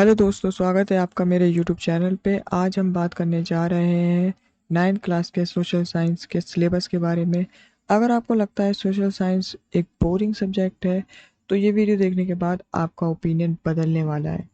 Hello दोस्तों, स्वागत है आपका मेरे यूट्यूब चैनल पे। आज हम बात करने जा रहे हैं 9th क्लास के सोशल साइंस के सिलेबस के बारे में। अगर आपको लगता है सोशल साइंस एक बोरिंग सब्जेक्ट है तो ये वीडियो देखने के बाद आपका ओपिनियन बदलने वाला है।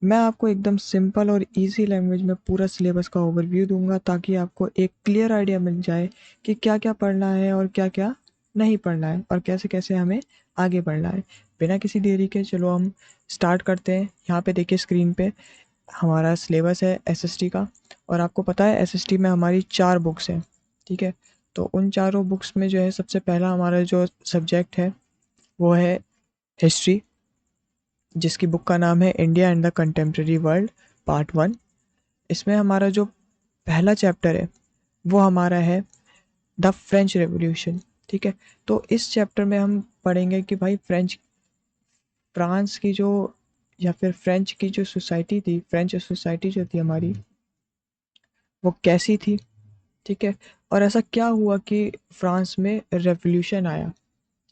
मैं आपको एकदम सिंपल और इजी लैंग्वेज में पूरा सिलेबस का ओवरव्यू दूंगा ताकि आपको एक क्लियर आइडिया मिल जाए कि क्या क्या पढ़ना है और क्या क्या नहीं पढ़ना है और कैसे कैसे हमें आगे बढ़ना है। बिना किसी देरी के चलो हम स्टार्ट करते हैं। यहाँ पे देखिए स्क्रीन पे हमारा सिलेबस है एसएसटी का। और आपको पता है एसएसटी में हमारी 4 बुक्स हैं। ठीक है, तो उन चारों बुक्स में जो है सबसे पहला हमारा जो सब्जेक्ट है वो है हिस्ट्री, जिसकी बुक का नाम है India and the contemporary world part 1। इसमें हमारा जो पहला चैप्टर है वो हमारा है द फ्रेंच रेवोल्यूशन। ठीक है, तो इस चैप्टर में हम पढ़ेंगे कि भाई फ्रांस की जो या फिर फ्रेंच की जो सोसाइटी थी, फ्रेंच सोसाइटी जो थी हमारी, वो कैसी थी। ठीक है, और ऐसा क्या हुआ कि फ्रांस में रेवोल्यूशन आया।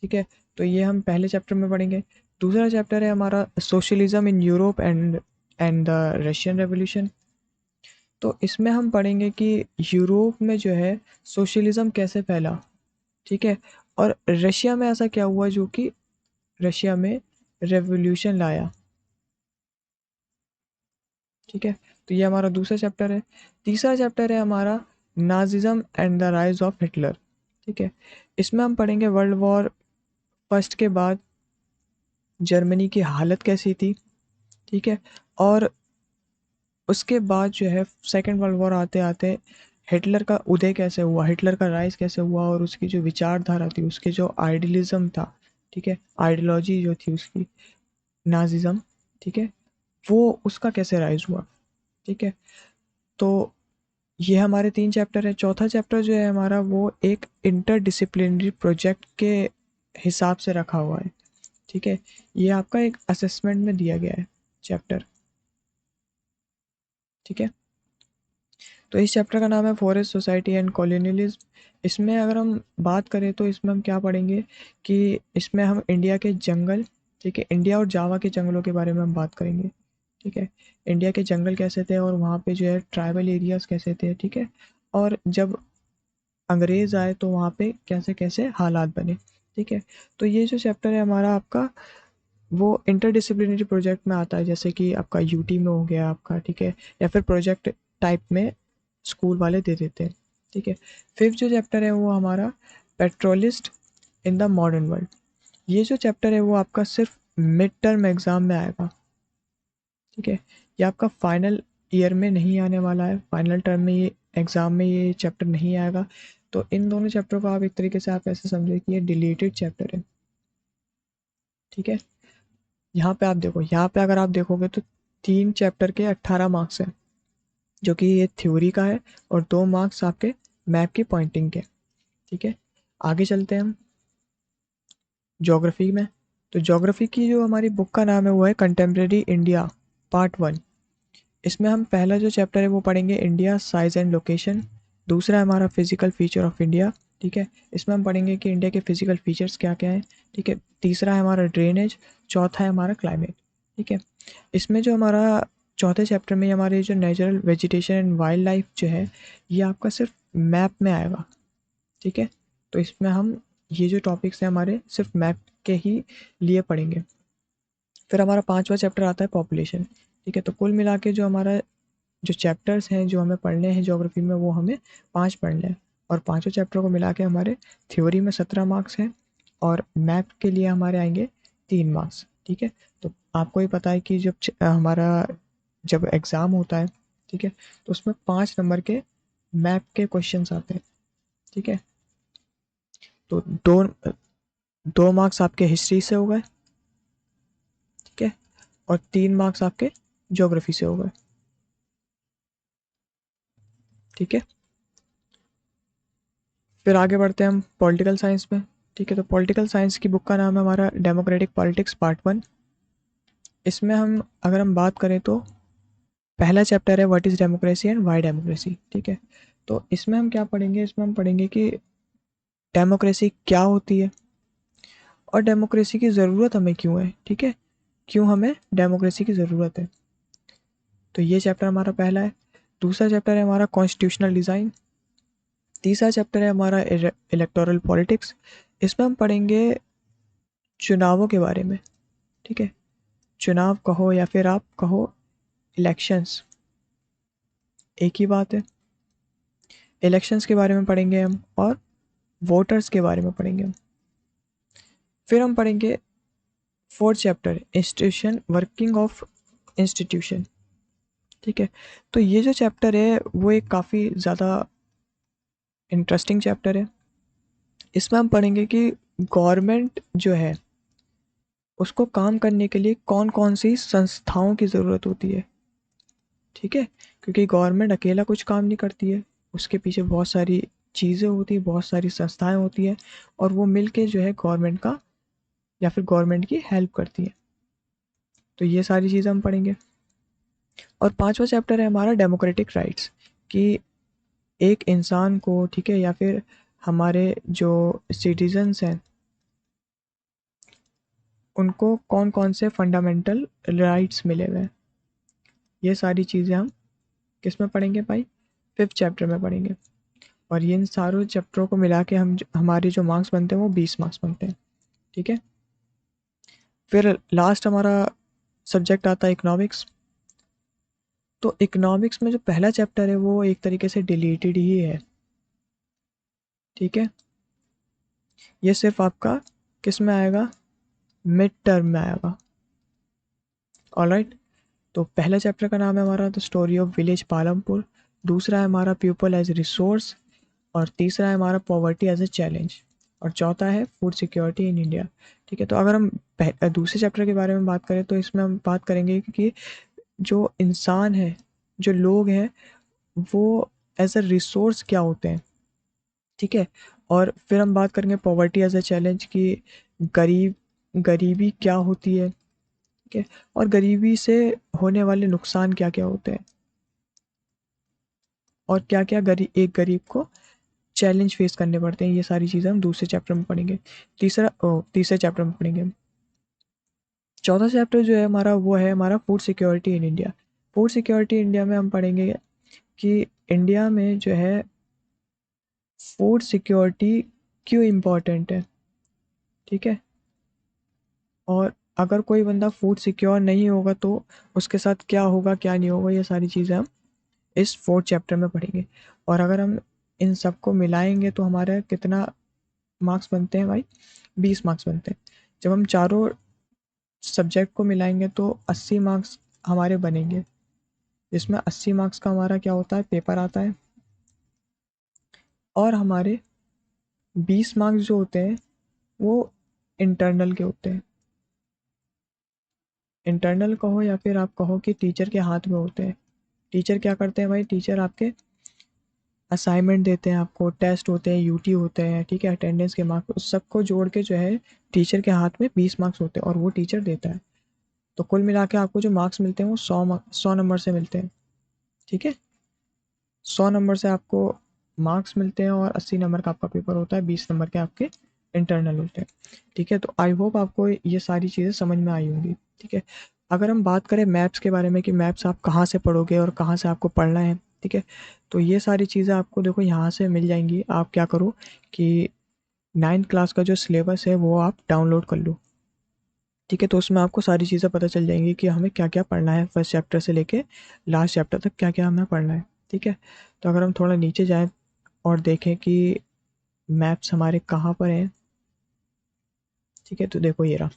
ठीक है, तो ये हम पहले चैप्टर में पढ़ेंगे। दूसरा चैप्टर है हमारा socialism in Europe and the Russian revolution. तो इसमें हम पढ़ेंगे कि यूरोप में जो है सोशलिज्म कैसे फैला। ठीक है, और रशिया में ऐसा क्या हुआ जो कि रशिया में रेवोल्यूशन लाया। ठीक है, तो ये हमारा दूसरा चैप्टर है। तीसरा चैप्टर है हमारा Nazism and the rise of Hitler. ठीक है, इसमें हम पढ़ेंगे वर्ल्ड वॉर फर्स्ट के बाद जर्मनी की हालत कैसी थी। ठीक है, और उसके बाद जो है सेकेंड वर्ल्ड वॉर आते आते हिटलर का उदय कैसे हुआ, हिटलर का राइज कैसे हुआ और उसकी जो विचारधारा थी, उसके जो आइडियलिज्म था। ठीक है, आइडियोलॉजी जो थी उसकी, नाजिज्म। ठीक है, वो उसका कैसे राइज हुआ। ठीक है, तो ये हमारे 3 चैप्टर हैं। चौथा चैप्टर जो है हमारा वो एक इंटरडिसिप्लिनरी प्रोजेक्ट के हिसाब से रखा हुआ है। ठीक है, ये आपका एक असेसमेंट में दिया गया है चैप्टर। ठीक है, तो इस चैप्टर का नाम है फॉरेस्ट सोसाइटी एंड कॉलोनियलिज्म। इसमें अगर हम बात करें तो इसमें हम क्या पढ़ेंगे कि इसमें हम इंडिया के जंगल, ठीक है, इंडिया और जावा के जंगलों के बारे में हम बात करेंगे। ठीक है, इंडिया के जंगल कैसे थे और वहाँ पे जो है ट्राइबल एरियाज कैसे थे। ठीक है, और जब अंग्रेज आए तो वहाँ पे कैसे कैसे हालात बने। ठीक है, तो ये जो चैप्टर है हमारा आपका वो इंटरडिसिप्लिनरी प्रोजेक्ट में आता है, जैसे कि आपका यूटी में हो गया आपका। ठीक है, या फिर प्रोजेक्ट टाइप में स्कूल वाले दे देते हैं। ठीक है, फिफ्थ जो चैप्टर है वो हमारा पेट्रोलिस्ट इन द मॉडर्न वर्ल्ड। ये जो चैप्टर है वो आपका सिर्फ मिड टर्म एग्जाम में आएगा। ठीक है, ये आपका फाइनल ईयर में नहीं आने वाला है, फाइनल टर्म में ये एग्ज़ाम में ये चैप्टर नहीं आएगा। तो इन दोनों चैप्टर को आप एक तरीके से आप ऐसे समझे कि ये डिलीटेड चैप्टर है। ठीक है, यहाँ पे आप देखो, यहाँ पे अगर आप देखोगे तो 3 चैप्टर के 18 मार्क्स हैं, जो कि ये थ्योरी का है, और 2 मार्क्स आपके मैप की पॉइंटिंग के। ठीक है, आगे चलते हैं हम ज्योग्राफी में। तो ज्योग्राफी की जो हमारी बुक का नाम है वो है कंटेम्प्रेरी इंडिया पार्ट 1। इसमें हम पहला जो चैप्टर है वो पढ़ेंगे इंडिया साइज एंड लोकेशन। दूसरा है हमारा फिजिकल फीचर ऑफ इंडिया। ठीक है, इसमें हम पढ़ेंगे कि इंडिया के फिजिकल फीचर्स क्या क्या हैं। ठीक है, तीसरा है हमारा ड्रेनेज। चौथा है हमारा क्लाइमेट। ठीक है, इसमें जो हमारा चौथे चैप्टर में हमारे जो natural vegetation and wild life जो है ये आपका सिर्फ मैप में आएगा। ठीक है, तो इसमें हम ये जो टॉपिक्स हैं हमारे सिर्फ मैप के ही लिए पढ़ेंगे। फिर हमारा पांचवा चैप्टर आता है पॉपुलेशन। ठीक है, तो कुल मिला के जो हमारा जो चैप्टर्स हैं जो हमें पढ़ने हैं ज्योग्राफी में वो हमें 5 पढ़ने हैं। और पांचों चैप्टर को मिला के हमारे थ्योरी में 17 मार्क्स हैं और मैथ के लिए हमारे आएंगे 3 मार्क्स। ठीक है, तो आपको ही पता है कि हमारा जब एग्ज़ाम होता है, ठीक है, तो उसमें 5 नंबर के मैथ के क्वेश्चंस आते हैं। ठीक है, तो 2 मार्क्स आपके हिस्ट्री से हो गए। ठीक है, और 3 मार्क्स आपके ज्योग्राफी से हो गए। ठीक है, फिर आगे बढ़ते हैं हम पॉलिटिकल साइंस में। ठीक है, तो पॉलिटिकल साइंस की बुक का नाम है हमारा डेमोक्रेटिक पॉलिटिक्स पार्ट 1। इसमें हम अगर हम बात करें तो पहला चैप्टर है what is democracy and Y democracy. ठीक है, तो इसमें हम क्या पढ़ेंगे, इसमें हम पढ़ेंगे कि डेमोक्रेसी क्या होती है और डेमोक्रेसी की ज़रूरत हमें क्यों है। ठीक है, क्यों हमें डेमोक्रेसी की ज़रूरत है। तो ये चैप्टर हमारा पहला है। दूसरा चैप्टर है हमारा कॉन्स्टिट्यूशनल डिज़ाइन। तीसरा चैप्टर है हमारा इलेक्टोरल पॉलिटिक्स। इसमें हम पढ़ेंगे चुनावों के बारे में, ठीक है। चुनाव कहो या फिर आप कहो इलेक्शंस, एक ही बात है। इलेक्शंस के बारे में पढ़ेंगे हम, और वोटर्स के बारे में पढ़ेंगे हम। फिर हम पढ़ेंगे fourth chapter, institution, working of institution, ठीक है। तो ये जो चैप्टर है वो एक काफ़ी ज़्यादा इंटरेस्टिंग चैप्टर है। इसमें हम पढ़ेंगे कि गवर्नमेंट जो है उसको काम करने के लिए कौन कौन सी संस्थाओं की ज़रूरत होती है, ठीक है। क्योंकि गवर्नमेंट अकेला कुछ काम नहीं करती है, उसके पीछे बहुत सारी चीज़ें होती हैं, बहुत सारी संस्थाएं होती हैं, और वो मिल के जो है गवर्नमेंट का या फिर गवर्नमेंट की हेल्प करती है। तो ये सारी चीज़ें हम पढ़ेंगे। और पांचवा चैप्टर है हमारा डेमोक्रेटिक राइट्स, कि एक इंसान को, ठीक है, या फिर हमारे जो सिटीजन्स हैं उनको कौन कौन से फंडामेंटल राइट्स मिले हुए हैं। ये सारी चीज़ें हम किस में पढ़ेंगे भाई? फिफ्थ चैप्टर में पढ़ेंगे। और इन सारों चैप्टरों को मिला के हमारे जो मार्क्स बनते हैं वो 20 मार्क्स बनते हैं, ठीक है। फिर लास्ट हमारा सब्जेक्ट आता है इकोनॉमिक्स। तो इकोनॉमिक्स में जो पहला चैप्टर है वो एक तरीके से डिलीटेड ही है, ठीक है। ये सिर्फ आपका किस में आएगा? मिड टर्म में आएगा। ऑलराइट। तो पहला चैप्टर का नाम है हमारा the story of village Palampur. दूसरा है हमारा पीपल एज रिसोर्स। और तीसरा है हमारा पॉवर्टी एज ए चैलेंज। और चौथा है फूड सिक्योरिटी इन इंडिया, ठीक है। तो अगर हम दूसरे चैप्टर के बारे में बात करें तो इसमें हम बात करेंगे कि जो इंसान है, जो लोग हैं, वो एज अ रिसोर्स क्या होते हैं, ठीक है। और फिर हम बात करेंगे पॉवर्टी एज अ चैलेंज, कि गरीबी क्या होती है, ठीक है। और गरीबी से होने वाले नुकसान क्या क्या होते हैं, और क्या क्या एक गरीब को चैलेंज फेस करने पड़ते हैं। ये सारी चीज़ें हम दूसरे चैप्टर में पढ़ेंगे। तीसरे चैप्टर में पढ़ेंगे। चौथा चैप्टर जो है हमारा वो है हमारा food security in India. Food security India में हम पढ़ेंगे कि इंडिया में जो है फूड सिक्योरिटी क्यों इम्पोर्टेंट है, ठीक है। और अगर कोई बंदा फूड सिक्योर नहीं होगा तो उसके साथ क्या होगा, क्या नहीं होगा, ये सारी चीज़ें हम इस फोर्थ चैप्टर में पढ़ेंगे। और अगर हम इन सबको मिलाएंगे तो हमारे कितना मार्क्स बनते हैं भाई? 20 मार्क्स बनते हैं। जब हम चारों सब्जेक्ट को मिलाएंगे तो 80 मार्क्स हमारे बनेंगे, जिसमें 80 मार्क्स का हमारा क्या होता है, पेपर आता है। और हमारे 20 मार्क्स जो होते हैं वो इंटरनल के होते हैं। इंटरनल कहो या फिर आप कहो कि टीचर के हाथ में होते हैं। टीचर क्या करते हैं भाई? टीचर आपके असाइनमेंट देते हैं, आपको टेस्ट होते हैं, यूटी होते हैं, ठीक है, अटेंडेंस के मार्क्स, उस सबको जोड़ के जो है टीचर के हाथ में 20 मार्क्स होते हैं और वो टीचर देता है। तो कुल मिला के आपको जो मार्क्स मिलते हैं वो 100 नंबर से मिलते हैं, ठीक है। 100 नंबर से आपको मार्क्स मिलते हैं और 80 नंबर का आपका पेपर होता है, 20 नंबर के आपके इंटरनल होते हैं, ठीक है। तो आई होप आपको ये सारी चीज़ें समझ में आई होंगी, ठीक है। अगर हम बात करें मैप्स के बारे में कि मैप्स आप कहाँ से पढ़ोगे और कहाँ से आपको पढ़ना है, ठीक है, तो ये सारी चीज़ें आपको देखो यहाँ से मिल जाएंगी। आप क्या करो कि 9th क्लास का जो सिलेबस है वो आप डाउनलोड कर लो, ठीक है। तो उसमें आपको सारी चीज़ें पता चल जाएंगी कि हमें क्या क्या पढ़ना है, फर्स्ट चैप्टर से लेके लास्ट चैप्टर तक क्या क्या हमें पढ़ना है, ठीक है। तो अगर हम थोड़ा नीचे जाएं और देखें कि मैप्स हमारे कहाँ पर हैं, ठीक है, तो देखो ये रहा।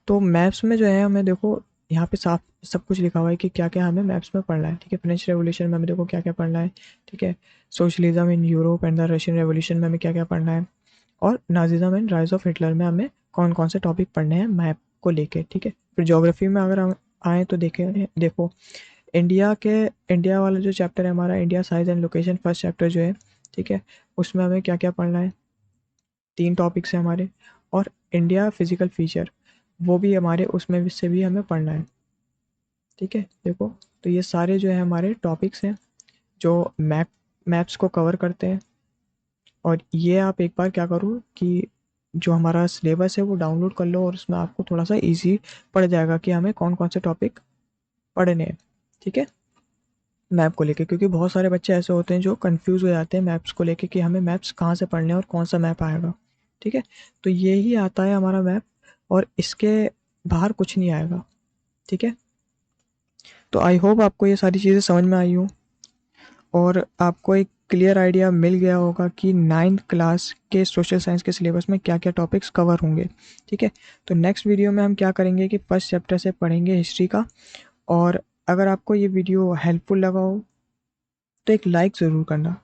तो मैप्स में जो है हमें देखो यहाँ पे साफ सब कुछ लिखा हुआ है कि क्या क्या हमें मैप्स में पढ़ना है, ठीक है। फ्रेंच रेवोल्यूशन में हमें देखो क्या क्या पढ़ना है, ठीक है। Socialism in Europe and the Russian revolution में हमें क्या क्या पढ़ना है, और Nazism and rise of Hitler में हमें कौन कौन से टॉपिक पढ़ने हैं मैप को लेके, ठीक है। फिर ज्योग्राफी में अगर हम आए तो देखो इंडिया वाला जो चैप्टर है हमारा, India size and location, first chapter जो है, ठीक है, उसमें हमें क्या क्या पढ़ना है? 3 टॉपिक्स हैं हमारे। और इंडिया फिजिकल फीचर, वो भी हमारे उसमें से भी हमें पढ़ना है, ठीक है। देखो, तो ये सारे जो है हमारे टॉपिक्स हैं जो मैप्स को कवर करते हैं। और ये आप एक बार क्या करो कि जो हमारा सिलेबस है वो डाउनलोड कर लो, और उसमें आपको थोड़ा सा इजी पड़ जाएगा कि हमें कौन कौन से टॉपिक पढ़ने हैं, ठीक है। मैप को लेके, क्योंकि बहुत सारे बच्चे ऐसे होते हैं जो कंफ्यूज हो जाते हैं मैप्स को लेके कि हमें मैप्स कहाँ से पढ़ने हैं और कौन सा मैप आएगा। ठीक है, तो ये ही आता है हमारा मैप, और इसके बाहर कुछ नहीं आएगा। ठीक है, तो आई होप आपको ये सारी चीज़ें समझ में आई हो और आपको एक क्लियर आइडिया मिल गया होगा कि 9th क्लास के सोशल साइंस के सिलेबस में क्या क्या टॉपिक्स कवर होंगे। ठीक है, तो नेक्स्ट वीडियो में हम क्या करेंगे कि फर्स्ट चैप्टर से पढ़ेंगे हिस्ट्री का। और अगर आपको ये वीडियो हेल्पफुल लगा हो तो एक लाइक ज़रूर करना,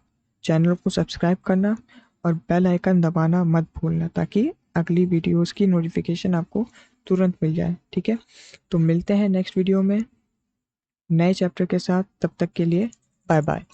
चैनल को सब्सक्राइब करना और बेल आइकन दबाना मत भूलना, ताकि अगली वीडियोस की नोटिफिकेशन आपको तुरंत मिल जाए। ठीक है, तो मिलते हैं नेक्स्ट वीडियो में नए चैप्टर के साथ, तब तक के लिए बाय बाय।